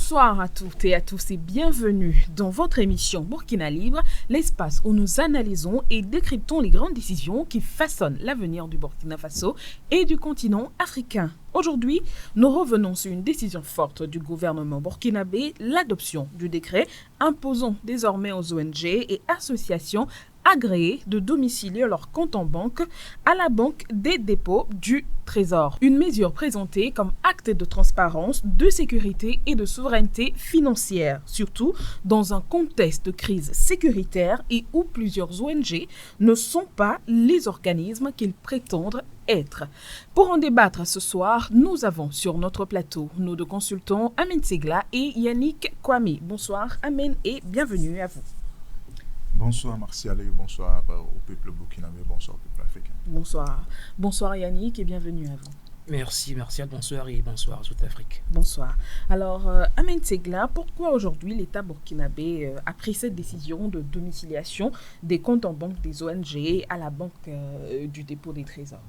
Bonsoir à toutes et à tous et bienvenue dans votre émission Burkina Libre, l'espace où nous analysons et décryptons les grandes décisions qui façonnent l'avenir du Burkina Faso et du continent africain. Aujourd'hui, nous revenons sur une décision forte du gouvernement burkinabé, l'adoption du décret imposant désormais aux ONG et associations agréés de domicilier leur compte en banque à la Banque des dépôts du Trésor. Une mesure présentée comme acte de transparence, de sécurité et de souveraineté financière, surtout dans un contexte de crise sécuritaire et où plusieurs ONG ne sont pas les organismes qu'ils prétendent être. Pour en débattre ce soir, nous avons sur notre plateau nos deux consultants Amen Segla et Yannick Kwame. Bonsoir Amen et bienvenue à vous. Bonsoir Martial et bonsoir au peuple burkinabé, bonsoir au peuple africain. Bonsoir. Bonsoir Yannick et bienvenue à vous. Merci Martial, bonsoir et bonsoir à toute l'Afrique. Bonsoir. Alors, Amen Segla, pourquoi aujourd'hui l'État burkinabé a pris cette décision de domiciliation des comptes en banque des ONG à la Banque du dépôt des trésors?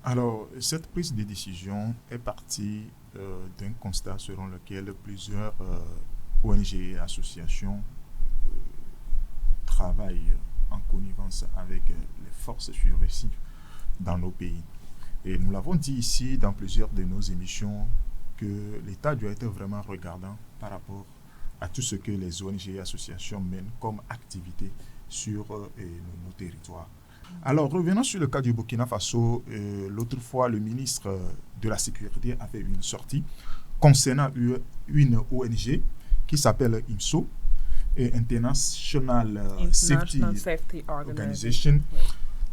Alors, cette prise de décision est partie d'un constat selon lequel plusieurs ONG et associations travaillent en connivence avec les forces subversives dans nos pays. Et nous l'avons dit ici dans plusieurs de nos émissions que l'État doit être vraiment regardant par rapport à tout ce que les ONG et associations mènent comme activité sur nos territoires. Alors, revenons sur le cas du Burkina Faso. L'autre fois, le ministre de la Sécurité a fait une sortie concernant une ONG qui s'appelle IMSO, International Safety Organization. Oui.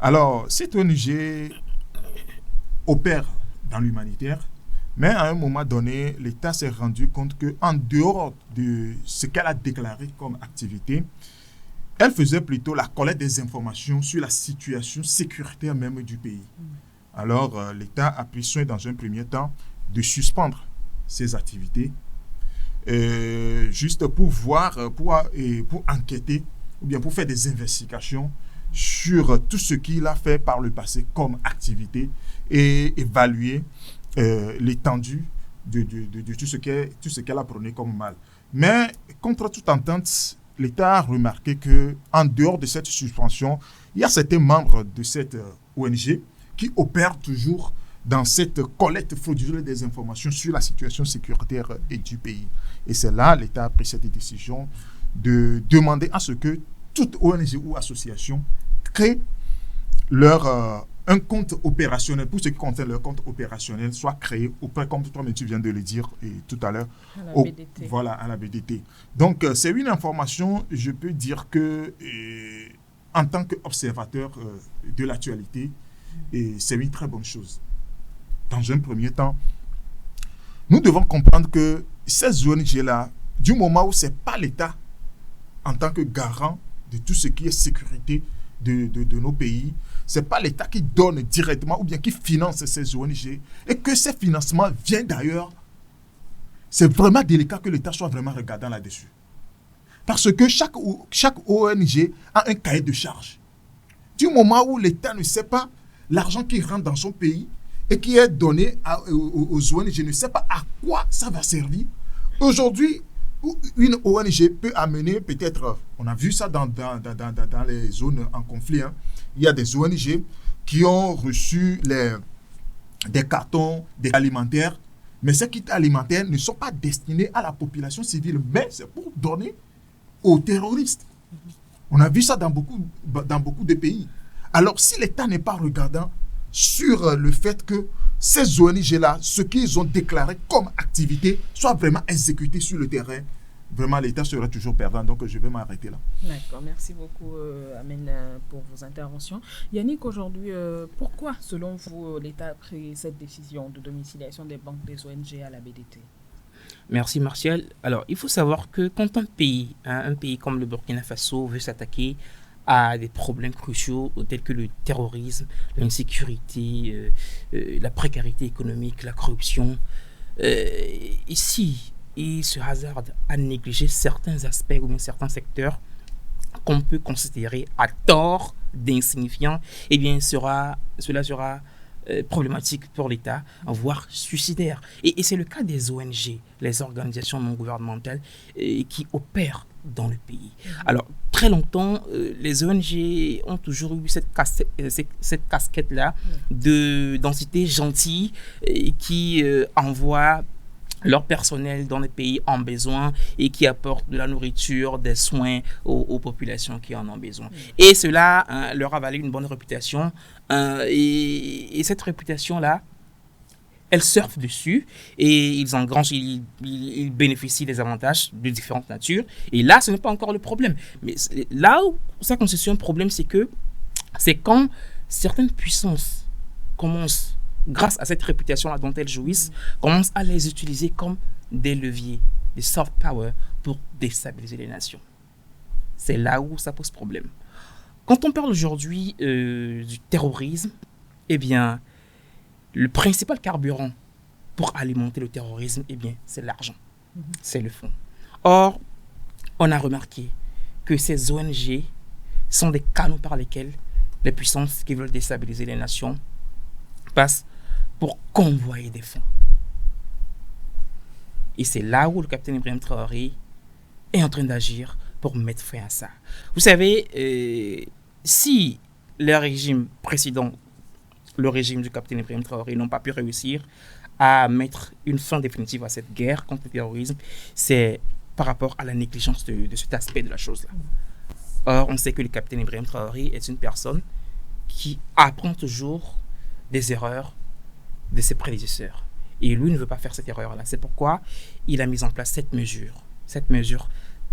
Alors, cette ONG opère dans l'humanitaire, mais à un moment donné, l'État s'est rendu compte qu'en dehors de ce qu'elle a déclaré comme activité, elle faisait plutôt la collecte des informations sur la situation sécuritaire même du pays. Alors, l'État a pris soin dans un premier temps de suspendre ses activités juste pour voir, pour enquêter ou bien pour faire des investigations sur tout ce qu'il a fait par le passé comme activité et évaluer l'étendue de tout ce qu'elle a prôné comme mal. Mais contre toute entente, l'État a remarqué qu'en dehors de cette suspension, il y a certains membres de cette ONG qui opèrent toujours dans cette collecte frauduleuse des informations sur la situation sécuritaire du pays. Et c'est là l'État a pris cette décision de demander à ce que toute ONG ou association crée un compte opérationnel, pour ce qui concerne leur compte opérationnel, soit créé auprès, comme toi-même tu viens de le dire tout à l'heure, à la BDT. Donc, c'est une information, je peux dire que, en tant qu'observateur de l'actualité, c'est une très bonne chose. Dans un premier temps, nous devons comprendre que ces ONG-là, du moment où ce n'est pas l'État, en tant que garant de tout ce qui est sécurité de nos pays, ce n'est pas l'État qui donne directement ou bien qui finance ces ONG, et que ces financements viennent d'ailleurs, c'est vraiment délicat que l'État soit vraiment regardant là-dessus. Parce que chaque ONG a un cahier de charges. Du moment où l'État ne sait pas l'argent qui rentre dans son pays et qui est donné aux ONG, ne sait pas à quoi ça va servir. Aujourd'hui, une ONG peut amener peut-être, on a vu ça dans les zones en conflit, hein. Il y a des ONG qui ont reçu des cartons alimentaires, mais ces kits alimentaires ne sont pas destinés à la population civile, mais c'est pour donner aux terroristes. On a vu ça dans beaucoup de pays. Alors, si l'État n'est pas regardant sur le fait que ces ONG-là, ce qu'ils ont déclaré comme activité, soit vraiment exécuté sur le terrain, vraiment l'État sera toujours perdant. Donc, je vais m'arrêter là. D'accord, merci beaucoup Amen pour vos interventions. Yannick, aujourd'hui, pourquoi, selon vous, l'État a pris cette décision de domiciliation des banques des ONG à la BDT? Merci Martial. Alors, il faut savoir que quand un pays comme le Burkina Faso veut s'attaquer à des problèmes cruciaux tels que le terrorisme, l'insécurité, la précarité économique, la corruption, ici, il se hasarde à négliger certains aspects ou bien certains secteurs qu'on peut considérer à tort d'insignifiants, eh bien cela sera problématique pour l'État, voire suicidaire. Et c'est le cas des ONG, les organisations non gouvernementales qui opèrent dans le pays. Alors, très longtemps, les ONG ont toujours eu cette casquette-là d'entités gentilles qui envoient leur personnel dans les pays en besoin et qui apportent de la nourriture, des soins aux populations qui en ont besoin. Et cela leur a valu une bonne réputation. Et cette réputation-là, elle surfe dessus et ils engrangent, ils bénéficient des avantages de différentes natures. Et là, ce n'est pas encore le problème. Mais là où ça constitue un problème, c'est quand certaines puissances commencent, grâce à cette réputation-là dont elles jouissent, commencent à les utiliser comme des leviers, des soft power pour déstabiliser les nations. C'est là où ça pose problème. Quand on parle aujourd'hui du terrorisme, eh bien, le principal carburant pour alimenter le terrorisme, eh bien, c'est l'argent, c'est le fonds. Or, on a remarqué que ces ONG sont des canaux par lesquels les puissances qui veulent déstabiliser les nations passent pour convoyer des fonds. Et c'est là où le capitaine Ibrahim Traoré est en train d'agir pour mettre fin à ça. Vous savez, si le régime précédent, le régime du capitaine Ibrahim Traoré, n'ont pas pu réussir à mettre une fin définitive à cette guerre contre le terrorisme, c'est par rapport à la négligence de cet aspect de la chose-là. Or, on sait que le capitaine Ibrahim Traoré est une personne qui apprend toujours des erreurs de ses prédécesseurs. Et lui ne veut pas faire cette erreur-là. C'est pourquoi il a mis en place cette mesure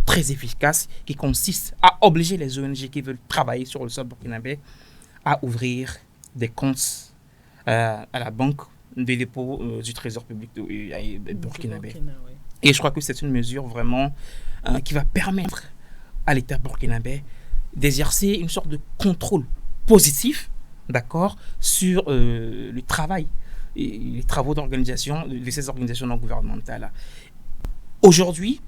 très efficace qui consiste à obliger les ONG qui veulent travailler sur le sol burkinabé à ouvrir des comptes à la banque des dépôts du Trésor public burkinabé. Et je crois que c'est une mesure vraiment qui va permettre à l'État burkinabé d'exercer une sorte de contrôle positif, d'accord, sur le travail et les travaux d'organisation de ces organisations non gouvernementales. Aujourd'hui,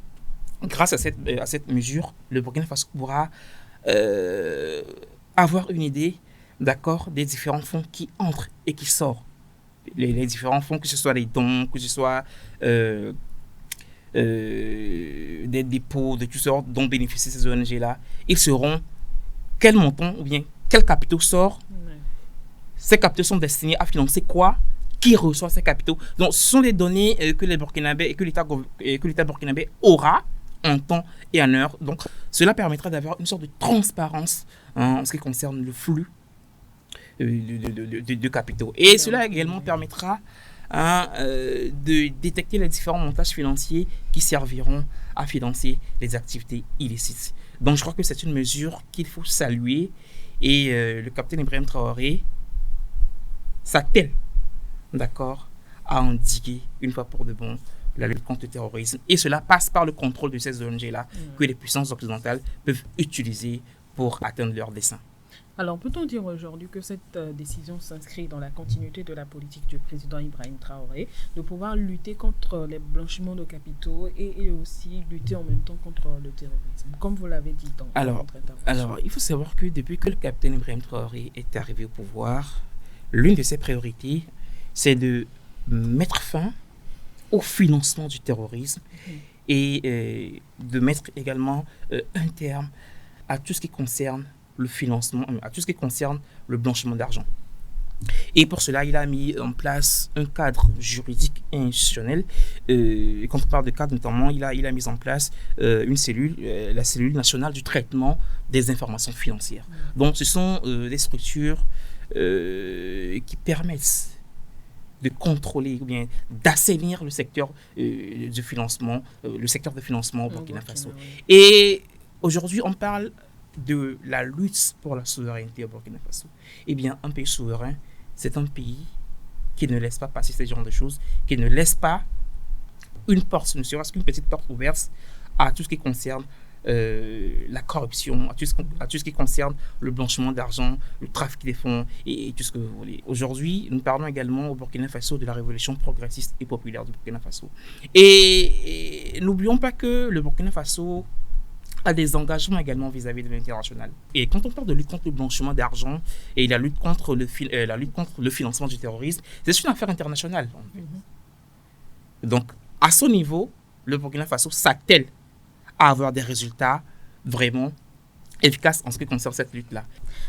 grâce à cette mesure, le Burkina Faso pourra avoir une idée, d'accord, des différents fonds qui entrent et qui sortent. Les différents fonds, que ce soit des dons, que ce soit des dépôts de toutes sortes dont bénéficient ces ONG-là, ils seront quel montant ou bien quel capitaux sort. Ces capitaux sont destinés à financer quoi? Qui reçoit ces capitaux? Donc, ce sont des données que les Burkinabés et que l'État burkinabé aura en temps et en heure. Donc, cela permettra d'avoir une sorte de transparence en ce qui concerne le flux de capitaux. Et cela également permettra de détecter les différents montages financiers qui serviront à financer les activités illicites. Donc, je crois que c'est une mesure qu'il faut saluer. Et le capitaine Ibrahim Traoré s'attelle, d'accord, à endiguer une fois pour de bon la lutte contre le terrorisme. Et cela passe par le contrôle de ces ONG-là que les puissances occidentales peuvent utiliser pour atteindre leurs desseins. Alors, peut-on dire aujourd'hui que cette décision s'inscrit dans la continuité de la politique du président Ibrahim Traoré de pouvoir lutter contre les blanchiments de capitaux et aussi lutter en même temps contre le terrorisme, comme vous l'avez dit dans votre intervention? Alors, il faut savoir que depuis que le capitaine Ibrahim Traoré est arrivé au pouvoir, l'une de ses priorités, c'est de mettre fin au financement du terrorisme et de mettre également un terme à tout ce qui concerne le financement, à tout ce qui concerne le blanchiment d'argent. Et pour cela, il a mis en place un cadre juridique et institutionnel. Et quand on parle de cadre, notamment, il a mis en place une cellule, la cellule nationale du traitement des informations financières. Donc, ce sont des structures qui permettent de contrôler ou bien d'assainir le secteur du financement, le secteur de financement au Burkina Faso. Et aujourd'hui, on parle de la lutte pour la souveraineté au Burkina Faso. Eh bien, un pays souverain, c'est un pays qui ne laisse pas passer ce genre de choses, qui ne laisse pas une porte, ne serait-ce qu'une petite porte ouverte à tout ce qui concerne la corruption, à tout ce qui concerne le blanchiment d'argent, le trafic des fonds et tout ce que vous voulez. Aujourd'hui, nous parlons également au Burkina Faso de la révolution progressiste et populaire du Burkina Faso. Et n'oublions pas que le Burkina Faso a des engagements également vis-à-vis de l'international. Et quand on parle de lutte contre le blanchiment d'argent et la lutte contre le financement du terrorisme, c'est une affaire internationale. Donc, à ce niveau, le Burkina Faso s'attelle à avoir des résultats vraiment efficaces en ce qui concerne cette lutte-là.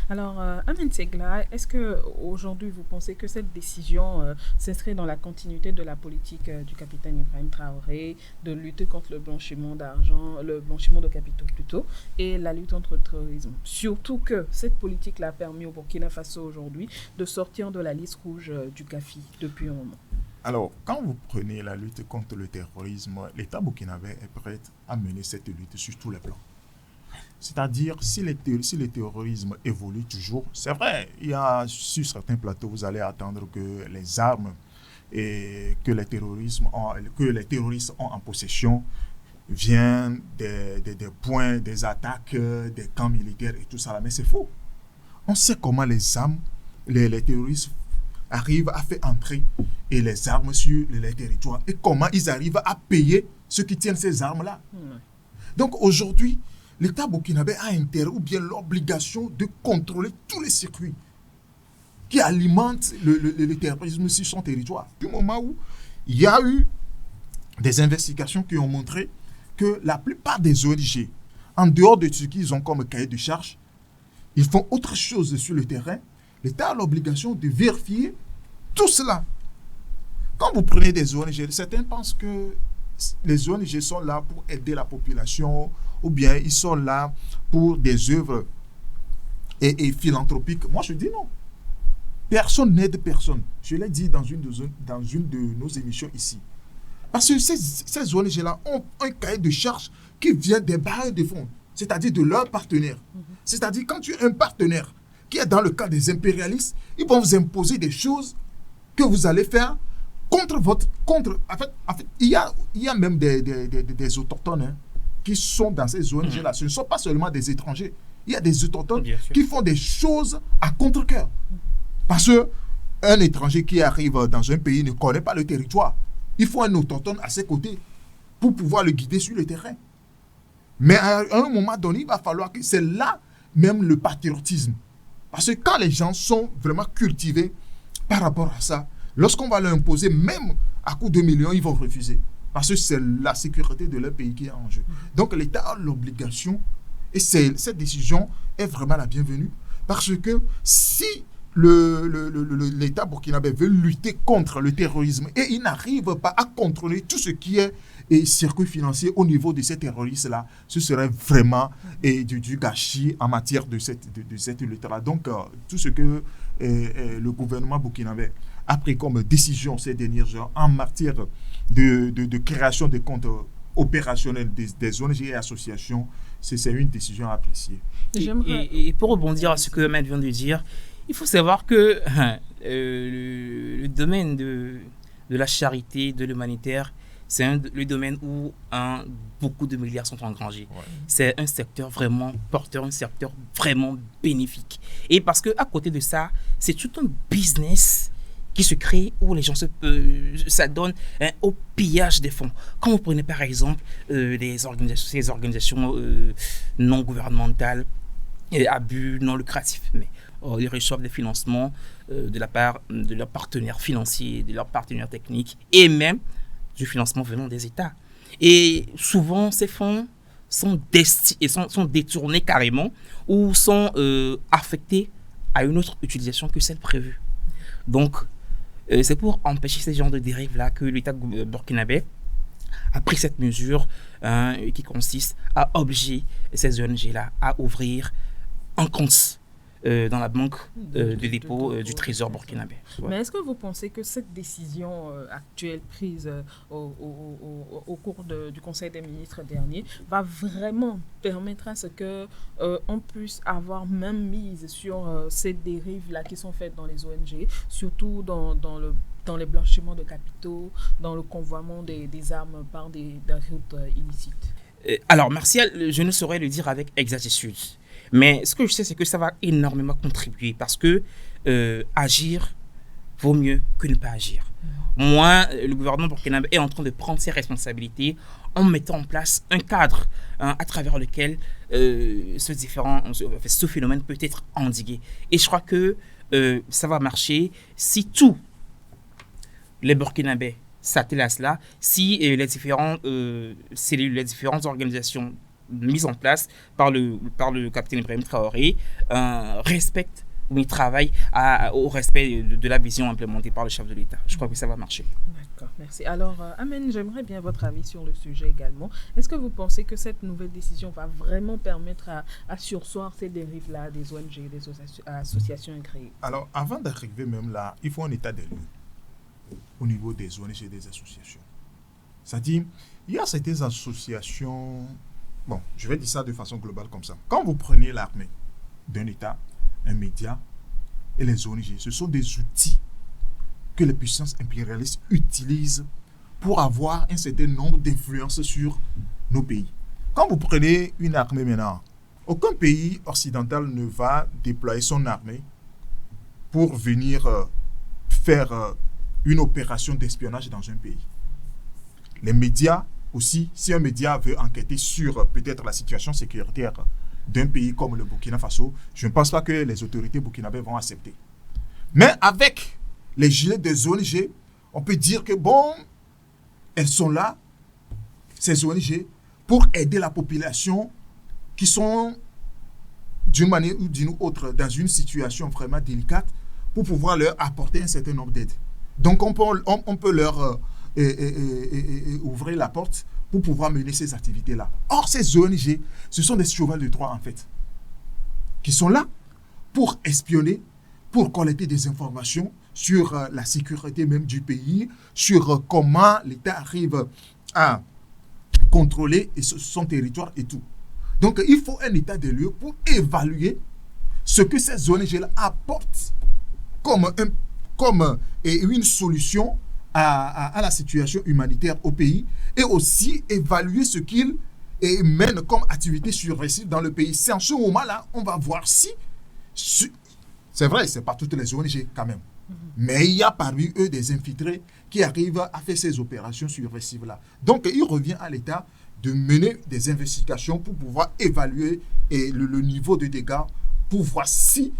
Alors, Amen Segla, est-ce qu'aujourd'hui, vous pensez que cette décision s'inscrit dans la continuité de la politique du capitaine Ibrahim Traoré de lutter contre le blanchiment d'argent, le blanchiment de capitaux plutôt, et la lutte contre le terrorisme? Surtout que cette politique-là a permis au Burkina Faso aujourd'hui de sortir de la liste rouge du GAFI depuis un moment. Alors, quand vous prenez la lutte contre le terrorisme, l'État burkinabé est prêt à mener cette lutte sur tous les plans. C'est-à-dire, si le terrorisme évolue toujours, c'est vrai, il y a sur certains plateaux, vous allez attendre que les armes que les terroristes ont en possession viennent des points, des attaques, des camps militaires et tout ça. Mais c'est faux. On sait comment les armes, les terroristes arrivent à faire entrer et les armes sur les territoires et comment ils arrivent à payer ceux qui tiennent ces armes-là. Donc aujourd'hui, l'État burkinabé a intérêt ou bien l'obligation de contrôler tous les circuits qui alimentent le terrorisme sur son territoire. Du moment où il y a eu des investigations qui ont montré que la plupart des ONG, en dehors de ce qu'ils ont comme cahier de charge, ils font autre chose sur le terrain, l'État a l'obligation de vérifier tout cela. Quand vous prenez des ONG, certains pensent que les ONG sont là pour aider la population ou bien ils sont là pour des œuvres et philanthropiques. Moi, je dis non. Personne n'aide personne. Je l'ai dit dans une de nos émissions ici. Parce que ces ONG-là ont un cahier de charges qui vient des barres de fonds, c'est-à-dire de leurs partenaires. C'est-à-dire quand tu as un partenaire qui est dans le cas des impérialistes, ils vont vous imposer des choses que vous allez faire contre votre... En fait, il y a même des autochtones qui sont dans ces ONG-là. Ce ne sont pas seulement des étrangers. Il y a des autochtones qui font des choses à contre-cœur. Parce qu'un étranger qui arrive dans un pays ne connaît pas le territoire. Il faut un autochtone à ses côtés pour pouvoir le guider sur le terrain. Mais à un moment donné, il va falloir que c'est là même le patriotisme. Parce que quand les gens sont vraiment cultivés par rapport à ça, lorsqu'on va leur imposer, même à coût de millions, ils vont refuser. Parce que c'est la sécurité de leur pays qui est en jeu. Donc l'État a l'obligation, et cette décision est vraiment la bienvenue, parce que si l'État burkinabé veut lutter contre le terrorisme et il n'arrive pas à contrôler tout ce qui est circuit financier au niveau de ces terroristes-là, ce serait vraiment du gâchis en matière de cette lutte-là. Donc, tout ce que le gouvernement burkinabé a pris comme décision ces dernières heures en matière de création de comptes opérationnels des ONG et associations, c'est une décision appréciée. Et pour rebondir à ce que Ahmed vient de dire, il faut savoir que le domaine de la charité, de l'humanitaire, c'est le domaine où beaucoup de milliards sont engrangés. Ouais. C'est un secteur vraiment porteur, un secteur vraiment bénéfique. Et parce qu'à côté de ça, c'est tout un business qui se crée où les gens s'adonnent au pillage des fonds. Quand vous prenez par exemple ces organisations non gouvernementales et à but non lucratif, mais ils reçoivent des financements de la part de leurs partenaires financiers, de leurs partenaires techniques et même du financement venant des États. Et souvent, ces fonds sont détournés carrément ou sont affectés à une autre utilisation que celle prévue. Donc, c'est pour empêcher ces genres de dérives-là que l'État burkinabé a pris cette mesure qui consiste à obliger ces ONG-là à ouvrir un compte dans la banque de dépôt du Trésor burkinabé. Ouais. Mais est-ce que vous pensez que cette décision actuelle prise au cours du Conseil des ministres dernier va vraiment permettre à ce qu'on puisse avoir même mise sur ces dérives-là qui sont faites dans les ONG, surtout dans les blanchiments de capitaux, dans le convoiement des armes par des routes illicites? Alors, Martial, je ne saurais le dire avec exactitude. Mais ce que je sais, c'est que ça va énormément contribuer parce que agir vaut mieux que ne pas agir. Moi, le gouvernement burkinabé est en train de prendre ses responsabilités en mettant en place un cadre à travers lequel ce phénomène peut être endigué. Et je crois que ça va marcher si tous les Burkinabés s'attellent à cela, si les différentes cellules, les différentes organisations mises en place par le capitaine Ibrahim Traoré respectent ou ils travaillent au respect de la vision implémentée par le chef de l'État. Je crois que ça va marcher. D'accord, merci. Alors, Amen, j'aimerais bien votre avis sur le sujet également. Est-ce que vous pensez que cette nouvelle décision va vraiment permettre à surseoir ces dérives-là des ONG, des associations créées? Alors, avant d'arriver même là, il faut un état des lieux au niveau des ONG et des associations. C'est-à-dire, il y a certaines associations... Bon, je vais dire ça de façon globale comme ça. Quand vous prenez l'armée d'un État, un média et les ONG, ce sont des outils que les puissances impérialistes utilisent pour avoir un certain nombre d'influences sur nos pays. Quand vous prenez une armée maintenant, aucun pays occidental ne va déployer son armée pour venir faire une opération d'espionnage dans un pays. Les médias aussi, si un média veut enquêter sur peut-être la situation sécuritaire d'un pays comme le Burkina Faso, je ne pense pas que les autorités burkinabées vont accepter. Mais avec les gilets des ONG, on peut dire que bon, elles sont là, ces ONG, pour aider la population qui sont d'une manière ou d'une autre dans une situation vraiment délicate pour pouvoir leur apporter un certain nombre d'aides. Donc on peut leur ouvrir la porte pour pouvoir mener ces activités-là. Or, ces ONG, ce sont des chevaux de Troie, en fait, qui sont là pour espionner, pour collecter des informations sur la sécurité même du pays, sur comment l'État arrive à contrôler son territoire et tout. Donc, il faut un état des lieux pour évaluer ce que ces ONG-là apportent comme une solution à la situation humanitaire au pays et aussi évaluer ce qu'ils mènent comme activité subversive dans le pays. C'est en ce moment-là, on va voir si... C'est vrai, ce n'est pas toutes les ONG quand même. Mais il y a parmi eux des infiltrés qui arrivent à faire ces opérations subversives-là. Donc, il revient à l'État de mener des investigations pour pouvoir évaluer le niveau de dégâts, pour voir si,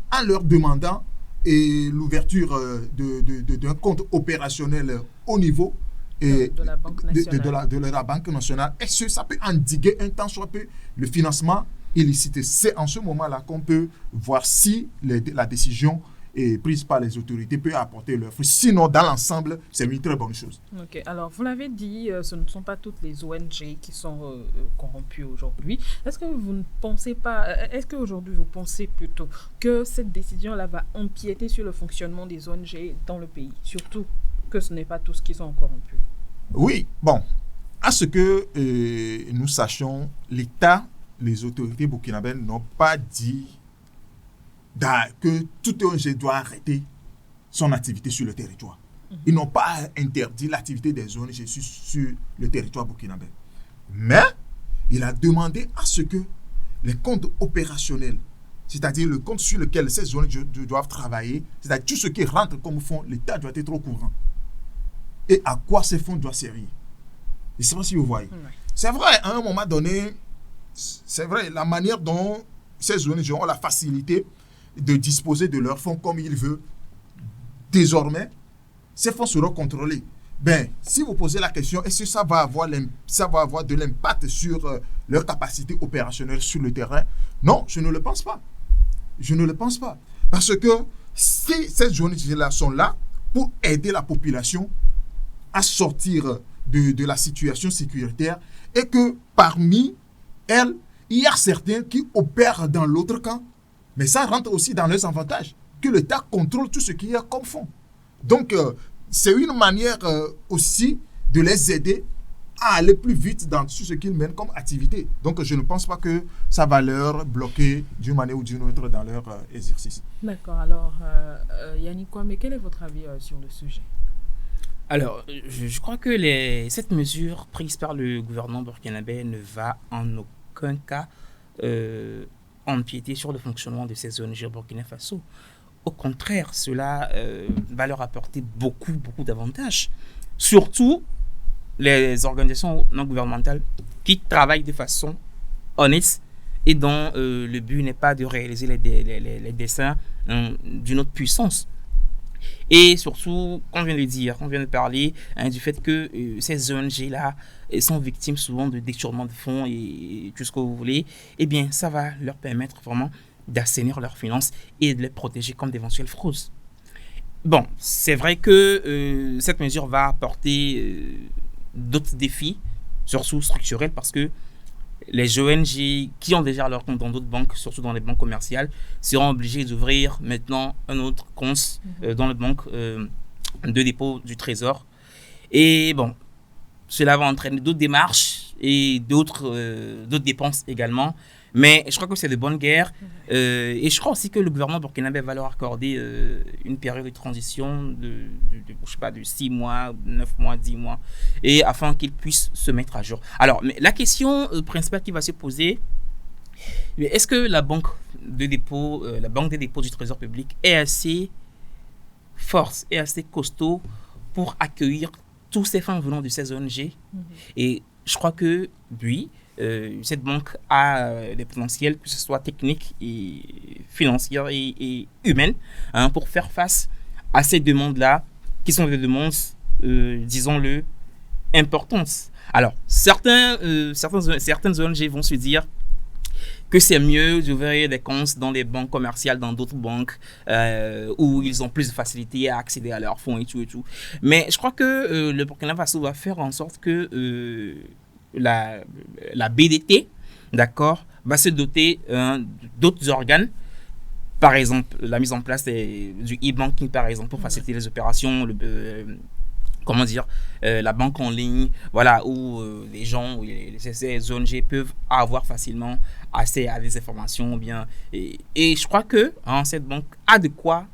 en leur demandant l'ouverture d'un compte opérationnel au niveau de la Banque nationale, de la Banque nationale, est-ce que ça peut endiguer un tant soit peu le financement illicite? C'est en ce moment-là qu'on peut voir si la décision prise par les autorités peut apporter leur fruit. Sinon, dans l'ensemble, c'est une très bonne chose. Ok, alors vous l'avez dit, ce ne sont pas toutes les ONG qui sont corrompues aujourd'hui. Est-ce que vous ne pensez pas, est-ce qu'aujourd'hui vous pensez plutôt que cette décision-là va empiéter sur le fonctionnement des ONG dans le pays, surtout que ce n'est pas tous qui sont corrompus? Oui, bon, à ce que nous sachions, l'État, les autorités burkinabènes n'ont pas dit que toute ONG doit arrêter son activité sur le territoire. Ils n'ont pas interdit l'activité des ONG sur le territoire burkinabé. Mais il a demandé à ce que les comptes opérationnels, c'est-à-dire le compte sur lequel ces ONG doivent travailler, c'est-à-dire tout ce qui rentre comme fonds, l'État doit être au courant. Et à quoi ces fonds doivent servir. Je ne sais pas si vous voyez. C'est vrai, à un moment donné, c'est vrai, la manière dont ces ONG ont la facilité de disposer de leurs fonds comme ils veulent, désormais, ces fonds seront contrôlés. Ben, si vous posez la question, est-ce que ça va avoir de l'impact sur leur capacité opérationnelle sur le terrain? Non, je ne le pense pas. Je ne le pense pas. Parce que si ces ONG-là sont là pour aider la population à sortir de la situation sécuritaire et que parmi elles, il y a certains qui opèrent dans l'autre camp, mais ça rentre aussi dans leurs avantages, que l'État contrôle tout ce qu'il y a comme fonds. Donc, c'est une manière aussi de les aider à aller plus vite dans tout ce qu'ils mènent comme activité. Donc, je ne pense pas que ça va leur bloquer d'une manière ou d'une autre dans leur exercice. D'accord. Alors, Yannick Kwame, quel est votre avis sur le sujet? Alors, je crois que cette mesure prise par le gouvernement burkinabé ne va en aucun cas empiéter sur le fonctionnement de ces ONG au Burkina Faso. Au contraire, cela va leur apporter beaucoup d'avantages. Surtout les organisations non gouvernementales qui travaillent de façon honnête et dont le but n'est pas de réaliser les desseins d'une autre puissance. Et surtout, on vient de parler du fait que ces ONG-là sont victimes souvent de détournement de fonds et tout ce que vous voulez, eh bien, ça va leur permettre vraiment d'assainir leurs finances et de les protéger contre d'éventuelles fraudes. Bon, c'est vrai que cette mesure va apporter d'autres défis, surtout structurels, parce que les ONG qui ont déjà leur compte dans d'autres banques, surtout dans les banques commerciales, seront obligées d'ouvrir maintenant un autre compte dans les banques de dépôt du Trésor. Et bon, cela va entraîner d'autres démarches et d'autres dépenses également. Mais je crois que c'est de bonne guerre. Et je crois aussi que le gouvernement burkinabé va leur accorder une période de transition je sais pas, de 6 mois, 9 mois, 10 mois, et afin qu'ils puissent se mettre à jour. Alors, mais la question principale qui va se poser, est-ce que la banque des dépôts du Trésor public est assez forte, est assez costaud pour accueillir tous ces fonds venant de ces ONG? Et je crois que, oui, cette banque a des potentiels, que ce soit techniques et financiers et humaines, pour faire face à ces demandes-là, qui sont des demandes, disons-le, importantes. Alors, certaines ONG vont se dire que c'est mieux d'ouvrir des comptes dans des banques commerciales, dans d'autres banques, où ils ont plus de facilité à accéder à leurs fonds et tout. Mais je crois que le Burkina Faso va faire en sorte que la BDT, d'accord, va se doter d'autres organes, par exemple la mise en place du e-banking, par exemple, pour faciliter les opérations, la banque en ligne, voilà, où les gens, ces ONG peuvent avoir facilement accès à des informations, bien, et je crois que cette banque a de quoi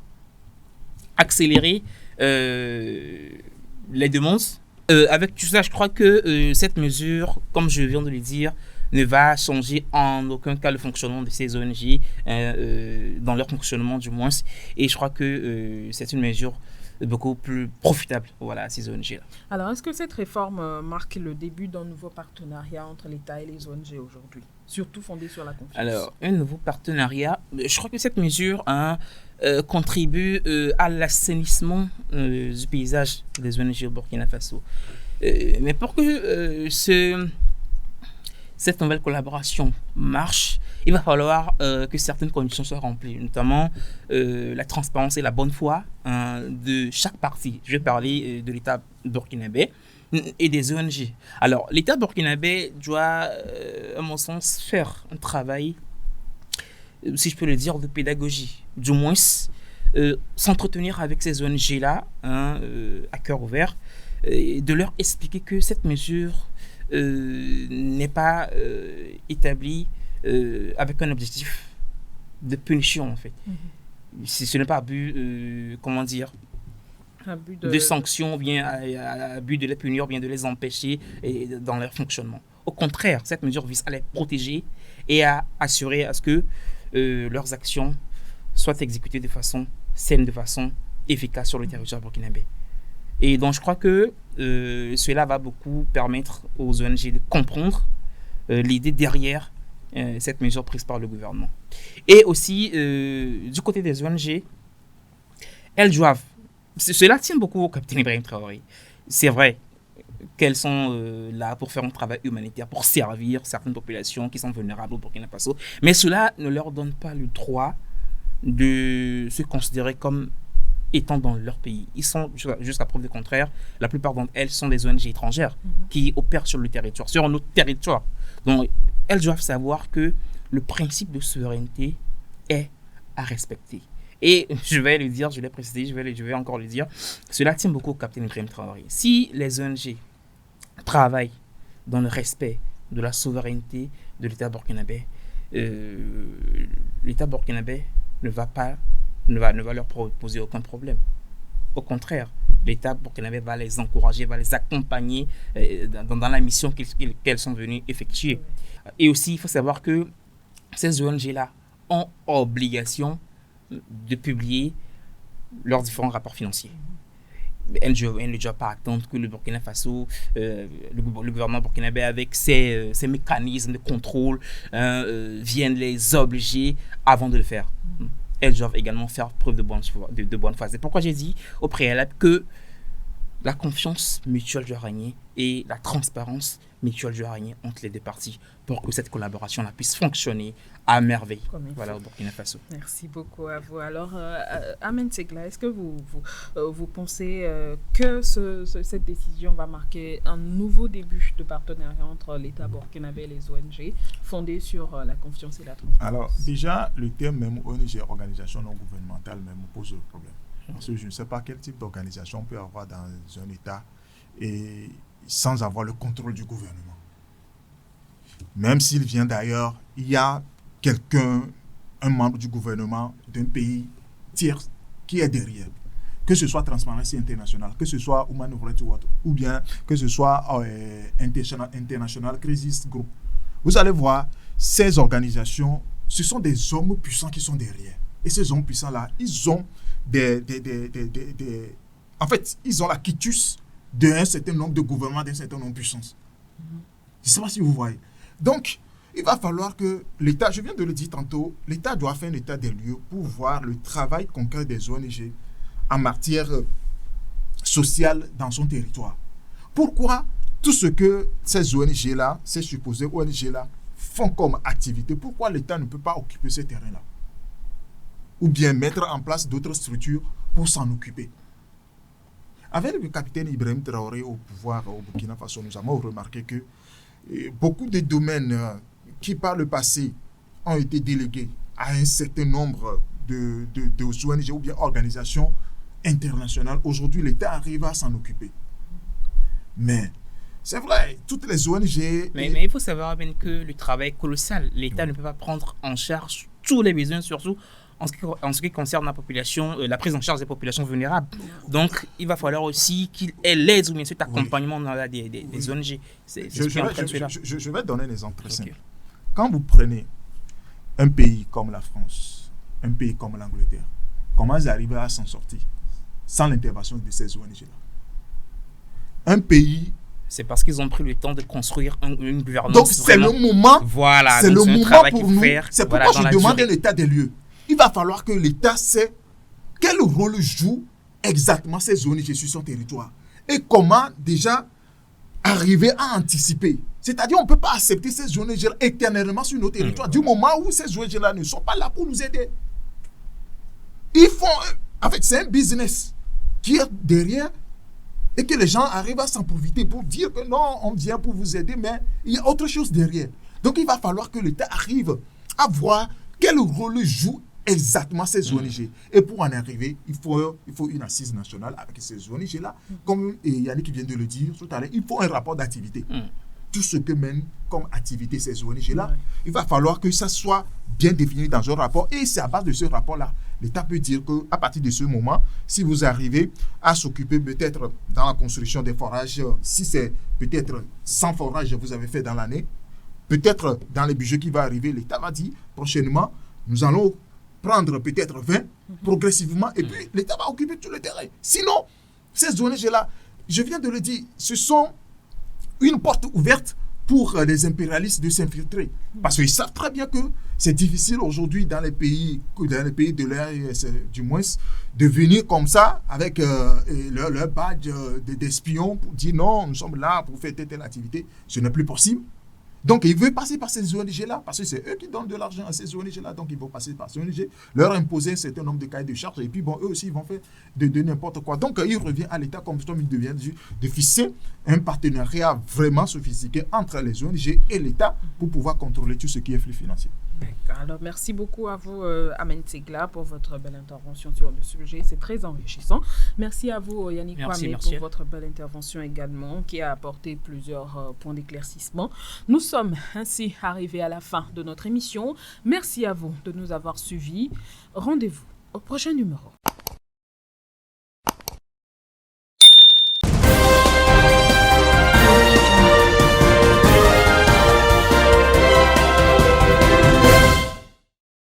accélérer les demandes. Avec tout ça, je crois que cette mesure, comme je viens de le dire, ne va changer en aucun cas le fonctionnement de ces ONG, dans leur fonctionnement du moins. Et je crois que c'est une mesure beaucoup plus profitable, voilà, à ces ONG-là. Alors, est-ce que cette réforme marque le début d'un nouveau partenariat entre l'État et les ONG aujourd'hui, surtout fondé sur la confiance? Alors, un nouveau partenariat, je crois que cette mesure contribue à l'assainissement du paysage des ONG au Burkina Faso. Mais pour que cette nouvelle collaboration marche, il va falloir que certaines conditions soient remplies, notamment la transparence et la bonne foi de chaque partie. Je vais parler de l'État burkinabé et des ONG. Alors, l'État burkinabé doit, à mon sens, faire un travail, si je peux le dire, de pédagogie. Du moins, s'entretenir avec ces ONG-là, à cœur ouvert, et de leur expliquer que cette mesure n'est pas établie avec un objectif de punition, en fait. Ce n'est pas un but, de sanctions, bien à but de les punir, bien de les empêcher dans leur fonctionnement. Au contraire, cette mesure vise à les protéger et à assurer à ce que leurs actions soient exécutées de façon saine, de façon efficace sur le territoire burkinabé. Et donc, je crois que cela va beaucoup permettre aux ONG de comprendre l'idée derrière cette mesure prise par le gouvernement. Et aussi, du côté des ONG, elles doivent... Cela tient beaucoup au capitaine Ibrahim Traoré. C'est vrai qu'elles sont là pour faire un travail humanitaire, pour servir certaines populations qui sont vulnérables au Burkina Faso. Mais cela ne leur donne pas le droit de se considérer comme étant dans leur pays. Ils sont, jusqu'à preuve du contraire, la plupart d'entre elles sont des ONG étrangères qui opèrent sur le territoire, sur notre territoire. Donc, elles doivent savoir que le principe de souveraineté est à respecter. Et je vais le dire, je l'ai précisé, je vais encore le dire, cela tient beaucoup au capitaine Ibrahim Traoré. Si les ONG travaillent dans le respect de la souveraineté de l'État burkinabé, l'État burkinabé ne va leur poser aucun problème. Au contraire, l'État burkinabé va les encourager, va les accompagner dans la mission qu'elles sont venues effectuer. Et aussi, il faut savoir que ces ONG-là ont obligation de publier leurs différents rapports financiers. elle ne doit pas attendre que le Burkina Faso, le gouvernement burkinabé avec ses mécanismes de contrôle viennent les obliger avant de le faire. Elles doivent également faire preuve de bonne foi. C'est pourquoi j'ai dit au préalable que la confiance mutuelle doit régner et la transparence mutuelle doit régner entre les deux parties pour que cette collaboration puisse fonctionner à merveille. Voilà, au Burkina Faso. Merci beaucoup à vous. Alors, Ahmed Segla, est-ce que vous pensez que cette décision va marquer un nouveau début de partenariat entre l'État burkinabé et les ONG fondé sur la confiance et la transparence? Alors, déjà, le terme même ONG, organisation non gouvernementale, même pose le problème. Parce que je ne sais pas quel type d'organisation on peut avoir dans un État et sans avoir le contrôle du gouvernement. Même s'il vient d'ailleurs, il y a quelqu'un, un membre du gouvernement d'un pays tiers qui est derrière. Que ce soit Transparency International, que ce soit Human Rights Watch, ou bien que ce soit International Crisis Group. Vous allez voir, ces organisations, ce sont des hommes puissants qui sont derrière. Et ces hommes puissants-là, ils ont en fait, ils ont la quitus d'un certain nombre de gouvernements, d'un certain nombre de puissances. Je ne sais pas si vous voyez. Donc, il va falloir que l'État, je viens de le dire tantôt, l'État doit faire un état des lieux pour voir le travail concret des ONG en matière sociale dans son territoire. Pourquoi tout ce que ces ONG-là, ces supposées ONG-là, font comme activité, pourquoi l'État ne peut pas occuper ces terrains-là? Ou bien mettre en place d'autres structures pour s'en occuper. Avec le capitaine Ibrahim Traoré au pouvoir au Burkina Faso, nous avons remarqué que beaucoup de domaines qui par le passé ont été délégués à un certain nombre de ONG ou bien organisations internationales, aujourd'hui l'État arrive à s'en occuper. Mais c'est vrai, toutes les ONG... Mais il faut savoir bien que le travail est colossal. L'État ne peut pas prendre en charge tous les besoins, surtout en ce qui concerne la population, la prise en charge des populations vulnérables. Donc, il va falloir aussi qu'il ait l'aide ou bien cet accompagnement des ONG. Je vais donner un exemple très simple. Quand vous prenez un pays comme la France, un pays comme l'Angleterre, comment ils arrivent à s'en sortir sans l'intervention de ces ONG-là? Un pays... C'est parce qu'ils ont pris le temps de construire une gouvernance. Donc, c'est le moment, voilà, c'est le moment pour nous. Faire, c'est pourquoi je demande un état des lieux. Il va falloir que l'État sait quel rôle jouent exactement ces ONG sur son territoire et comment déjà arriver à anticiper. C'est-à-dire, on ne peut pas accepter ces ONG éternellement sur nos territoires du moment où ces ONG-là ne sont pas là pour nous aider. Ils font... En fait, c'est un business qui est derrière et que les gens arrivent à s'en profiter pour dire que non, on vient pour vous aider, mais il y a autre chose derrière. Donc, il va falloir que l'État arrive à voir quel rôle joue exactement ces ONG. Et pour en arriver, il faut une assise nationale avec ces ONG-là. Comme Yannick vient de le dire tout à l'heure, il faut un rapport d'activité. Tout ce que mènent comme activité ces ONG-là, il va falloir que ça soit bien défini dans un rapport. Et c'est à base de ce rapport-là, l'État peut dire qu'à partir de ce moment, si vous arrivez à s'occuper peut-être dans la construction des forages, si c'est peut-être 100 forages que vous avez fait dans l'année, peut-être dans les budgets qui vont arriver, l'État va dire prochainement, nous allons prendre peut-être 20 progressivement et puis l'État va occuper tout le terrain. Sinon, ces ONG-là, je viens de le dire, ce sont une porte ouverte pour les impérialistes de s'infiltrer. Parce qu'ils savent très bien que c'est difficile aujourd'hui dans les pays de l'AES, du moins, de venir comme ça avec leur badge d'espion pour dire non, nous sommes là pour faire telle activité. Ce n'est plus possible. Donc, ils veulent passer par ces ONG-là, parce que c'est eux qui donnent de l'argent à ces ONG-là. Donc, ils vont passer par ces ONG, leur imposer un certain nombre de cahiers de charges, et puis, bon, eux aussi, ils vont faire de n'importe quoi. Donc, il revient à l'État, comme il devient de fixer un partenariat vraiment sophistiqué entre les ONG et l'État pour pouvoir contrôler tout ce qui est flux financier. Alors, merci beaucoup à vous, Ahmed Segla, pour votre belle intervention sur le sujet. C'est très enrichissant. Merci à vous, Yannick Kwame, pour votre belle intervention également, qui a apporté plusieurs points d'éclaircissement. Nous sommes ainsi arrivés à la fin de notre émission. Merci à vous de nous avoir suivis. Rendez-vous au prochain numéro.